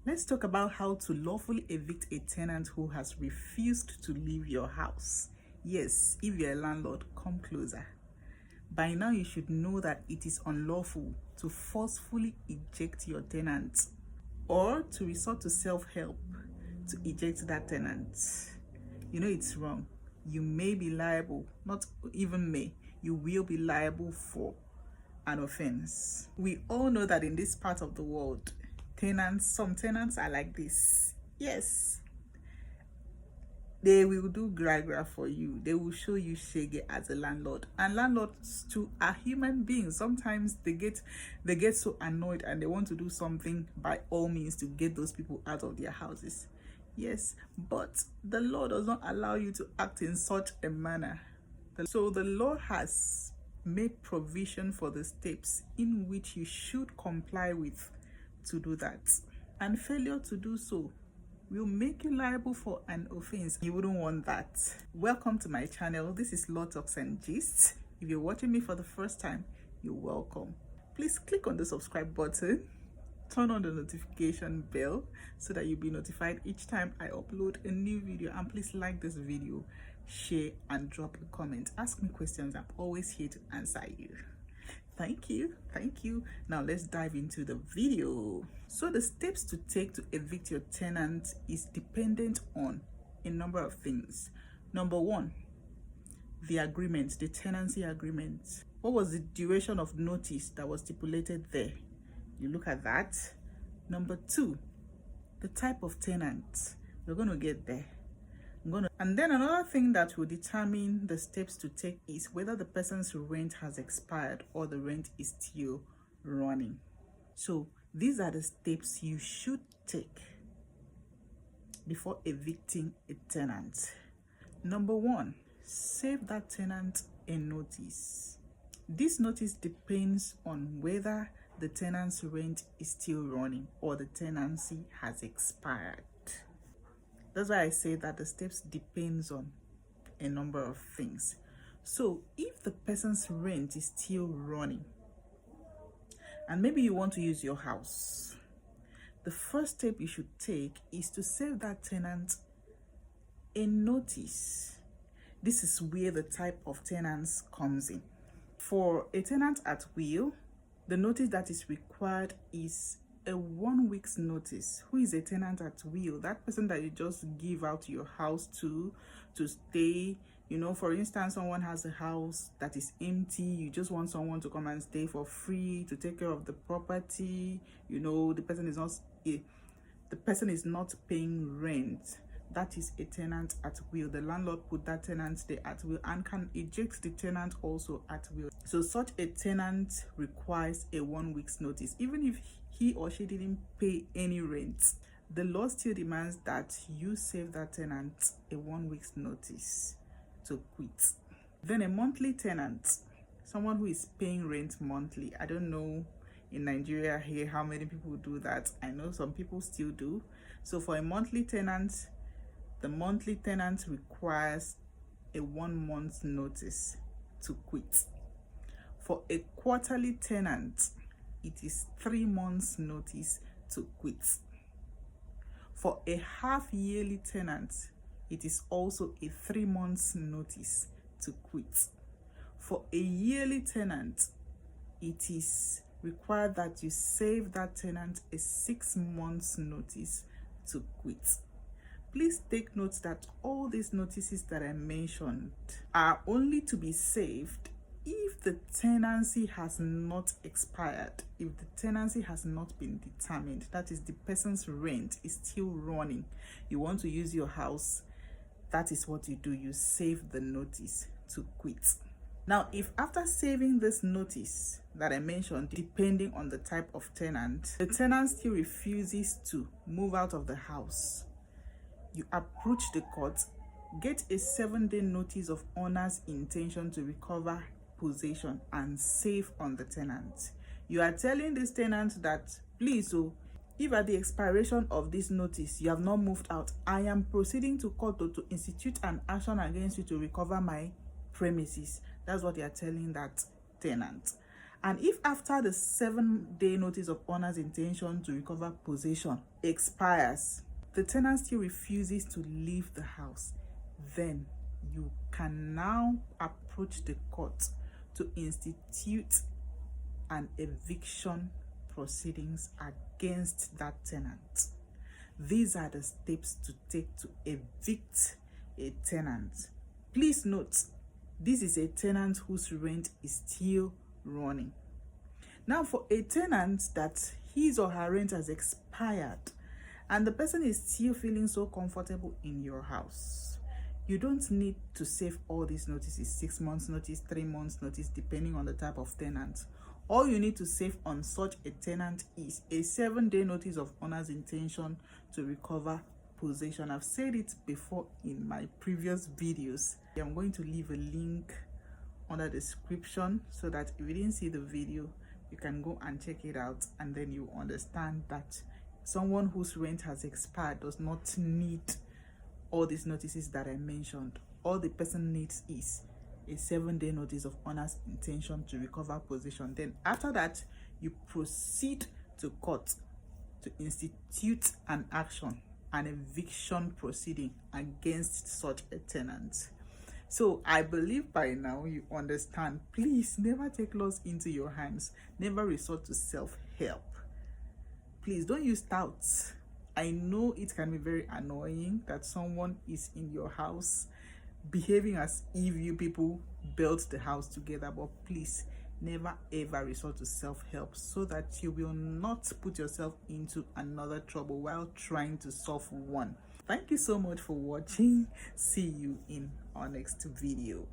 Let's talk about how to lawfully evict a tenant who has refused to leave your house. Yes, if you're a landlord, come closer. By now, you should know that it is unlawful to forcefully eject your tenant or to resort to self-help to eject that tenant. You know it's wrong. You may be liable, not even may, you will be liable for an offense. We all know that in this part of the world, some tenants are like this. Yes, they will do gra for you. They will show you shege as a landlord. And landlords too are human beings. Sometimes they get so annoyed and they want to do something by all means to get those people out of their houses. Yes, but the law does not allow you to act in such a manner. So the law has made provision for the steps in which you should comply with to do that. And failure to do so will make you liable for an offense. You wouldn't want that. Welcome to my channel. This is Law Talks and Gist. If you're watching me for the first time, you're welcome. Please click on the subscribe button, turn on the notification bell so that you'll be notified each time I upload a new video, and please like this video, share, and drop a comment. Ask me questions. I'm always here to answer you. Thank you. Now let's dive into the video. So the steps to take to evict your tenant is dependent on a number of things. Number one, the agreement, the tenancy agreement. What was the duration of notice that was stipulated there? You look at that. Number two, the type of tenant. We're going to get there. And then another thing that will determine the steps to take is whether the person's rent has expired or the rent is still running. So these are the steps you should take before evicting a tenant. Number one, save that tenant a notice. This notice depends on whether the tenant's rent is still running or the tenancy has expired. That's why I say that the steps depends on a number of things. So if the person's rent is still running and maybe you want to use your house, the first step you should take is to save that tenant a notice. This is where the type of tenants comes in. For a tenant at will, the notice that is required is a 1 week's notice. Who is a tenant at will? That person that you just give out your house to stay. You know, for instance, someone has a house that is empty. You just want someone to come and stay for free to take care of the property. You know, the person is not paying rent. That is a tenant at will. The landlord put that tenant there at will and can eject the tenant also at will. So such a tenant requires a 1 week's notice. Even if he or she didn't pay any rent, the law still demands that you save that tenant a 1 week's notice to quit. Then a monthly tenant, someone who is paying rent monthly. I don't know in Nigeria here how many people do that. I know some people still do. So for a monthly tenant, the monthly tenant requires a 1 month's notice to quit. For a quarterly tenant, it is 3 months notice to quit. For a half-yearly tenant, it is also a 3 months notice to quit. For a yearly tenant, it is required that you save that tenant a 6 months notice to quit. Please take note that all these notices that I mentioned are only to be saved if the tenancy has not expired, if the tenancy has not been determined, that is, the person's rent is still running. You want to use your house, that is what you do. You save the notice to quit. Now, if after saving this notice that I mentioned, depending on the type of tenant, the tenant still refuses to move out of the house, you approach the court, get a 7-day notice of owner's intention to recover possession and save on the tenant. You are telling this tenant that, please, if at the expiration of this notice you have not moved out, I am proceeding to court to institute an action against you to recover my premises. That's what you are telling that tenant. And if after the 7-day notice of owner's intention to recover possession expires, the tenant still refuses to leave the house, then you can now approach the court to institute an eviction proceedings against that tenant. These are the steps to take to evict a tenant. Please note, this is a tenant whose rent is still running. Now, for a tenant that his or her rent has expired and the person is still feeling so comfortable in your house, you don't need to save all these notices, 6 months notice, 3 months notice, depending on the type of tenant. All you need to save on such a tenant is a 7-day notice of owner's intention to recover possession. I've said it before in my previous videos. I'm going to leave a link under the description so that if you didn't see the video, you can go and check it out, and then you understand that someone whose rent has expired does not need all these notices that I mentioned. All the person needs is a 7-day notice of owner's intention to recover possession. Then after that, you proceed to court to institute an action, an eviction proceeding against such a tenant. So I believe by now you understand. Please never take laws into your hands. Never resort to self-help. Please don't use touts. I know it can be very annoying that someone is in your house behaving as if you people built the house together, but please never ever resort to self-help so that you will not put yourself into another trouble while trying to solve one. Thank you so much for watching. See you in our next video.